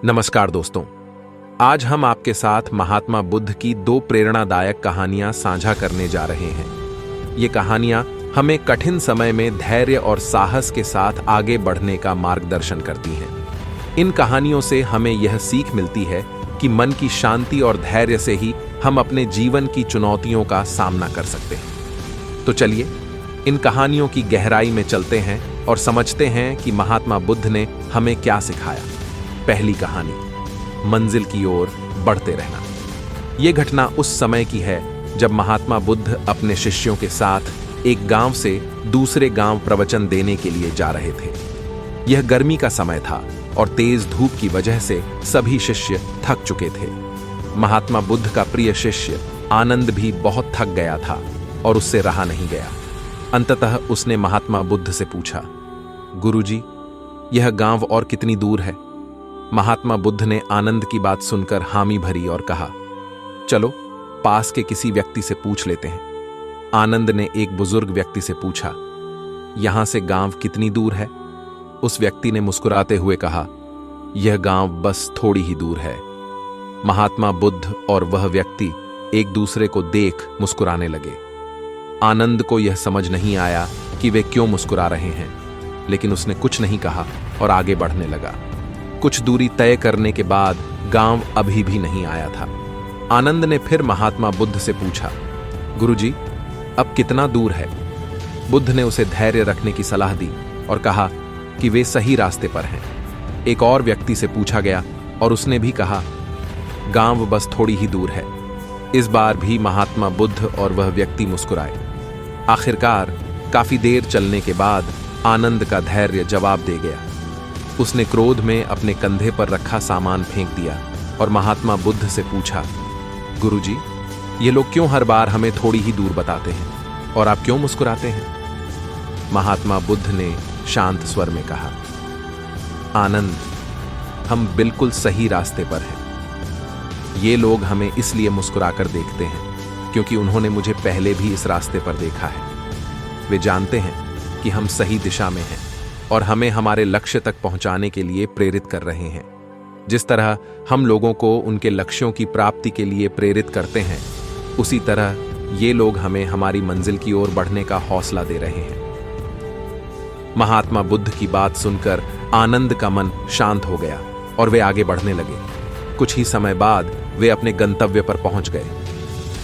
नमस्कार दोस्तों, आज हम आपके साथ महात्मा बुद्ध की दो प्रेरणादायक कहानियां साझा करने जा रहे हैं। ये कहानियां हमें कठिन समय में धैर्य और साहस के साथ आगे बढ़ने का मार्गदर्शन करती हैं। इन कहानियों से हमें यह सीख मिलती है कि मन की शांति और धैर्य से ही हम अपने जीवन की चुनौतियों का सामना कर सकते हैं। तो चलिए इन कहानियों की गहराई में चलते हैं और समझते हैं कि महात्मा बुद्ध ने हमें क्या सिखाया। पहली कहानी, मंजिल की ओर बढ़ते रहना। यह घटना उस समय की है जब महात्मा बुद्ध अपने शिष्यों के साथ एक गांव से दूसरे गांव प्रवचन देने के लिए जा रहे थे। यह गर्मी का समय था और तेज धूप की वजह से सभी शिष्य थक चुके थे। महात्मा बुद्ध का प्रिय शिष्य आनंद भी बहुत थक गया था और उससे रहा नहीं गया। अंततः उसने महात्मा बुद्ध से पूछा, गुरुजी, यह गांव और कितनी दूर है? महात्मा बुद्ध ने आनंद की बात सुनकर हामी भरी और कहा, चलो पास के किसी व्यक्ति से पूछ लेते हैं। आनंद ने एक बुजुर्ग व्यक्ति से पूछा, यहां से गांव कितनी दूर है? उस व्यक्ति ने मुस्कुराते हुए कहा, यह गांव बस थोड़ी ही दूर है। महात्मा बुद्ध और वह व्यक्ति एक दूसरे को देख मुस्कुराने लगे। आनंद को यह समझ नहीं आया कि वे क्यों मुस्कुरा रहे हैं, लेकिन उसने कुछ नहीं कहा और आगे बढ़ने लगा। कुछ दूरी तय करने के बाद गांव अभी भी नहीं आया था। आनंद ने फिर महात्मा बुद्ध से पूछा, गुरुजी, अब कितना दूर है? बुद्ध ने उसे धैर्य रखने की सलाह दी और कहा कि वे सही रास्ते पर हैं। एक और व्यक्ति से पूछा गया और उसने भी कहा, गांव बस थोड़ी ही दूर है। इस बार भी महात्मा बुद्ध और वह व्यक्ति मुस्कुराए। आखिरकार काफी देर चलने के बाद आनंद का धैर्य जवाब दे गया। उसने क्रोध में अपने कंधे पर रखा सामान फेंक दिया और महात्मा बुद्ध से पूछा, गुरुजी, ये लोग क्यों हर बार हमें थोड़ी ही दूर बताते हैं और आप क्यों मुस्कुराते हैं? महात्मा बुद्ध ने शांत स्वर में कहा, आनंद, हम बिल्कुल सही रास्ते पर हैं। ये लोग हमें इसलिए मुस्कुराकर देखते हैं क्योंकि उन्होंने मुझे पहले भी इस रास्ते पर देखा है। वे जानते हैं कि हम सही दिशा में हैं और हमें हमारे लक्ष्य तक पहुंचाने के लिए प्रेरित कर रहे हैं। जिस तरह हम लोगों को उनके लक्ष्यों की प्राप्ति के लिए प्रेरित करते हैं, उसी तरह ये लोग हमें हमारी मंजिल की ओर बढ़ने का हौसला दे रहे हैं। महात्मा बुद्ध की बात सुनकर आनंद का मन शांत हो गया और वे आगे बढ़ने लगे। कुछ ही समय बाद वे अपने गंतव्य पर पहुंच गए।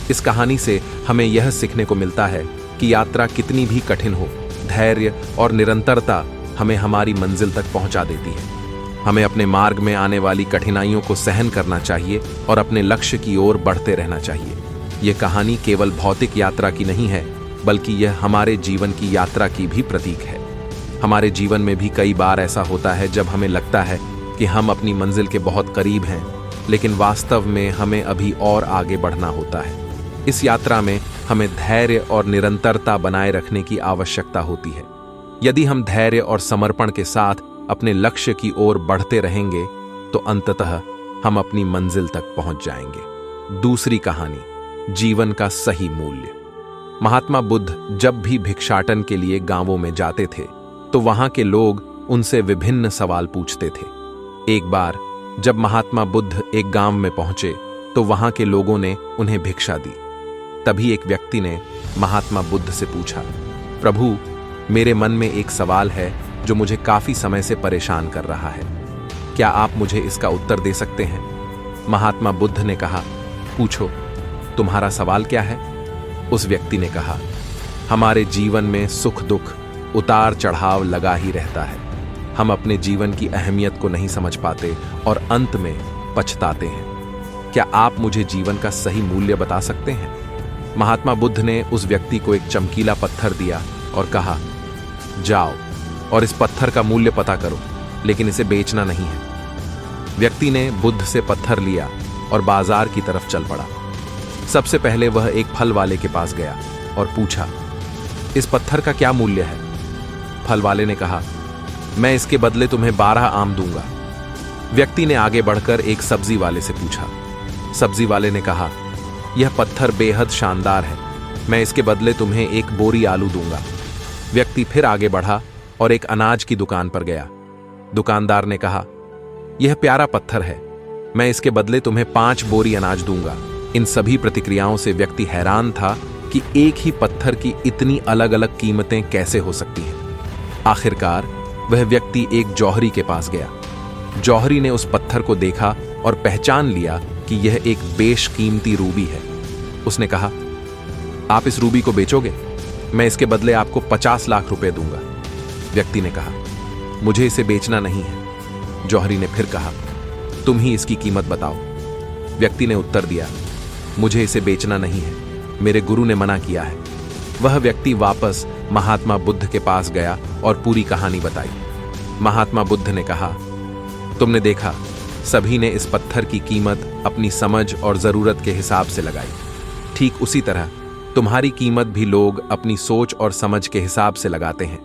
इस कहानी से हमें यह सीखने को मिलता है कि यात्रा कितनी भी कठिन हो, धैर्य और निरंतरता हमें हमारी मंजिल तक पहुंचा देती है। हमें अपने मार्ग में आने वाली कठिनाइयों को सहन करना चाहिए और अपने लक्ष्य की ओर बढ़ते रहना चाहिए। यह कहानी केवल भौतिक यात्रा की नहीं है, बल्कि यह हमारे जीवन की यात्रा की भी प्रतीक है। हमारे जीवन में भी कई बार ऐसा होता है जब हमें लगता है कि हम अपनी मंजिल के बहुत करीब हैं, लेकिन वास्तव में हमें अभी और आगे बढ़ना होता है। इस यात्रा में हमें धैर्य और निरंतरता बनाए रखने की आवश्यकता होती है। यदि हम धैर्य और समर्पण के साथ अपने लक्ष्य की ओर बढ़ते रहेंगे तो अंततः हम अपनी मंजिल तक पहुंच जाएंगे। दूसरी कहानी, जीवन का सही मूल्य। महात्मा बुद्ध जब भी भिक्षाटन के लिए गांवों में जाते थे तो वहां के लोग उनसे विभिन्न सवाल पूछते थे। एक बार जब महात्मा बुद्ध एक गांव में पहुंचे तो वहां के लोगों ने उन्हें भिक्षा दी। तभी एक व्यक्ति ने महात्मा बुद्ध से पूछा, प्रभु, मेरे मन में एक सवाल है जो मुझे काफी समय से परेशान कर रहा है। क्या आप मुझे इसका उत्तर दे सकते हैं? महात्मा बुद्ध ने कहा, पूछो, तुम्हारा सवाल क्या है? उस व्यक्ति ने कहा, हमारे जीवन में सुख दुख, उतार चढ़ाव लगा ही रहता है। हम अपने जीवन की अहमियत को नहीं समझ पाते और अंत में पछताते हैं। क्या आप मुझे जीवन का सही मूल्य बता सकते हैं? महात्मा बुद्ध ने उस व्यक्ति को एक चमकीला पत्थर दिया और कहा, जाओ और इस पत्थर का मूल्य पता करो, लेकिन इसे बेचना नहीं है। व्यक्ति ने बुद्ध से पत्थर लिया और बाजार की तरफ चल पड़ा। सबसे पहले वह एक फल वाले के पास गया और पूछा, इस पत्थर का क्या मूल्य है? फल वाले ने कहा, मैं इसके बदले तुम्हें 12 आम दूंगा। व्यक्ति ने आगे बढ़कर एक सब्जी वाले से पूछा। सब्जी वाले ने कहा, यह पत्थर बेहद शानदार है, मैं इसके बदले तुम्हें एक बोरी आलू दूंगा। व्यक्ति फिर आगे बढ़ा और एक अनाज की दुकान पर गया। दुकानदार ने कहा, यह प्यारा पत्थर है, मैं इसके बदले तुम्हें 5 बोरी अनाज दूंगा। इन सभी प्रतिक्रियाओं से व्यक्ति हैरान था कि एक ही पत्थर की इतनी अलग अलग कीमतें कैसे हो सकती हैं। आखिरकार वह व्यक्ति एक जौहरी के पास गया। जौहरी ने उस पत्थर को देखा और पहचान लिया कि यह एक बेशकीमती रूबी है। उसने कहा, आप इस रूबी को बेचोगे? मैं इसके बदले आपको 50 लाख रुपए दूंगा। व्यक्ति ने कहा, मुझे इसे बेचना नहीं है। जौहरी ने फिर कहा, तुम ही इसकी कीमत बताओ। व्यक्ति ने उत्तर दिया, मुझे इसे बेचना नहीं है, मेरे गुरु ने मना किया है। वह व्यक्ति वापस महात्मा बुद्ध के पास गया और पूरी कहानी बताई। महात्मा बुद्ध ने कहा, तुमने देखा, सभी ने इस पत्थर की कीमत अपनी समझ और जरूरत के हिसाब से लगाई। ठीक उसी तरह तुम्हारी कीमत भी लोग अपनी सोच और समझ के हिसाब से लगाते हैं,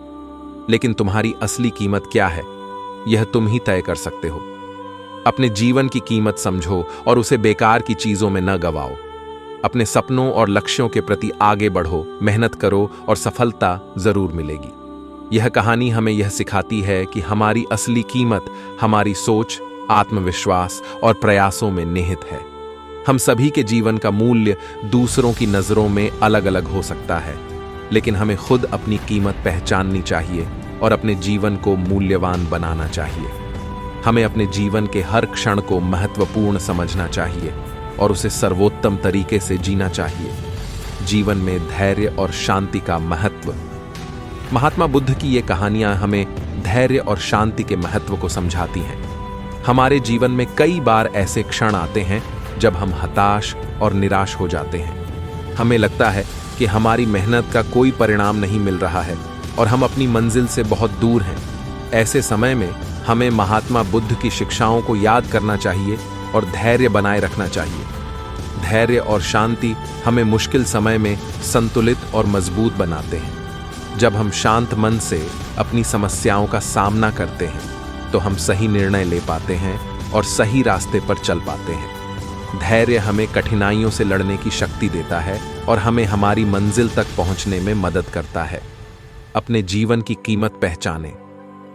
लेकिन तुम्हारी असली कीमत क्या है, यह तुम ही तय कर सकते हो। अपने जीवन की कीमत समझो और उसे बेकार की चीजों में न गवाओ। अपने सपनों और लक्ष्यों के प्रति आगे बढ़ो, मेहनत करो और सफलता जरूर मिलेगी। यह कहानी हमें यह सिखाती है कि हमारी असली कीमत हमारी सोच, आत्मविश्वास और प्रयासों में निहित है। हम सभी के जीवन का मूल्य दूसरों की नजरों में अलग अलग हो सकता है, लेकिन हमें खुद अपनी कीमत पहचाननी चाहिए और अपने जीवन को मूल्यवान बनाना चाहिए। हमें अपने जीवन के हर क्षण को महत्वपूर्ण समझना चाहिए और उसे सर्वोत्तम तरीके से जीना चाहिए। जीवन में धैर्य और शांति का महत्व। महात्मा बुद्ध की ये कहानियां हमें धैर्य और शांति के महत्व को समझाती हैं। हमारे जीवन में कई बार ऐसे क्षण आते हैं जब हम हताश और निराश हो जाते हैं। हमें लगता है कि हमारी मेहनत का कोई परिणाम नहीं मिल रहा है और हम अपनी मंजिल से बहुत दूर हैं। ऐसे समय में हमें महात्मा बुद्ध की शिक्षाओं को याद करना चाहिए और धैर्य बनाए रखना चाहिए। धैर्य और शांति हमें मुश्किल समय में संतुलित और मजबूत बनाते हैं। जब हम शांत मन से अपनी समस्याओं का सामना करते हैं तो हम सही निर्णय ले पाते हैं और सही रास्ते पर चल पाते हैं। धैर्य हमें कठिनाइयों से लड़ने की शक्ति देता है और हमें हमारी मंजिल तक पहुंचने में मदद करता है। अपने जीवन की कीमत पहचानें।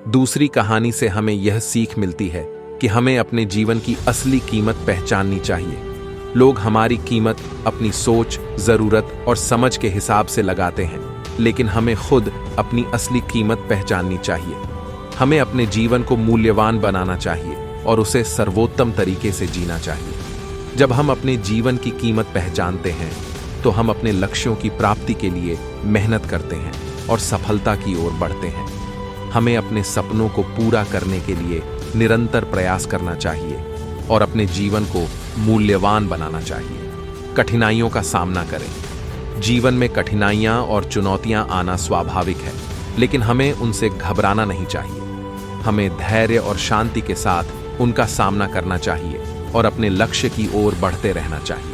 दूसरी कहानी से हमें यह सीख मिलती है कि हमें अपने जीवन की असली कीमत पहचाननी चाहिए। लोग हमारी कीमत अपनी सोच, जरूरत और समझ के हिसाब से लगाते हैं, लेकिन हमें खुद अपनी असली कीमत पहचाननी चाहिए। हमें अपने जीवन को मूल्यवान बनाना चाहिए और उसे सर्वोत्तम तरीके से जीना चाहिए। जब हम अपने जीवन की कीमत पहचानते हैं तो हम अपने लक्ष्यों की प्राप्ति के लिए मेहनत करते हैं और सफलता की ओर बढ़ते हैं। हमें अपने सपनों को पूरा करने के लिए निरंतर प्रयास करना चाहिए और अपने जीवन को मूल्यवान बनाना चाहिए। कठिनाइयों का सामना करें। जीवन में कठिनाइयां और चुनौतियां आना स्वाभाविक है, लेकिन हमें उनसे घबराना नहीं चाहिए। हमें धैर्य और शांति के साथ उनका सामना करना चाहिए और अपने लक्ष्य की ओर बढ़ते रहना चाहिए।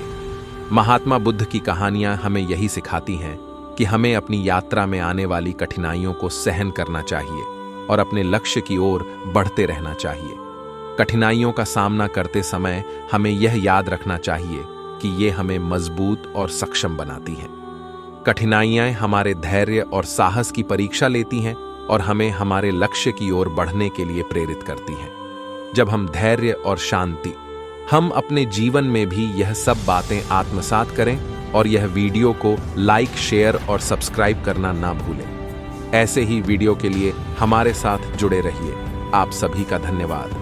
महात्मा बुद्ध की कहानियां हमें यही सिखाती हैं कि हमें अपनी यात्रा में आने वाली कठिनाइयों को सहन करना चाहिए और अपने लक्ष्य की ओर बढ़ते रहना चाहिए। कठिनाइयों का सामना करते समय हमें यह याद रखना चाहिए कि ये हमें मजबूत और सक्षम बनाती हैं। कठिनाइयां हमारे धैर्य और साहस की परीक्षा लेती हैं और हमें हमारे लक्ष्य की ओर बढ़ने के लिए प्रेरित करती हैं। जब हम धैर्य और शांति, हम अपने जीवन में भी यह सब बातें आत्मसात करें और यह वीडियो को लाइक, शेयर और सब्सक्राइब करना ना भूलें। ऐसे ही वीडियो के लिए हमारे साथ जुड़े रहिए। आप सभी का धन्यवाद।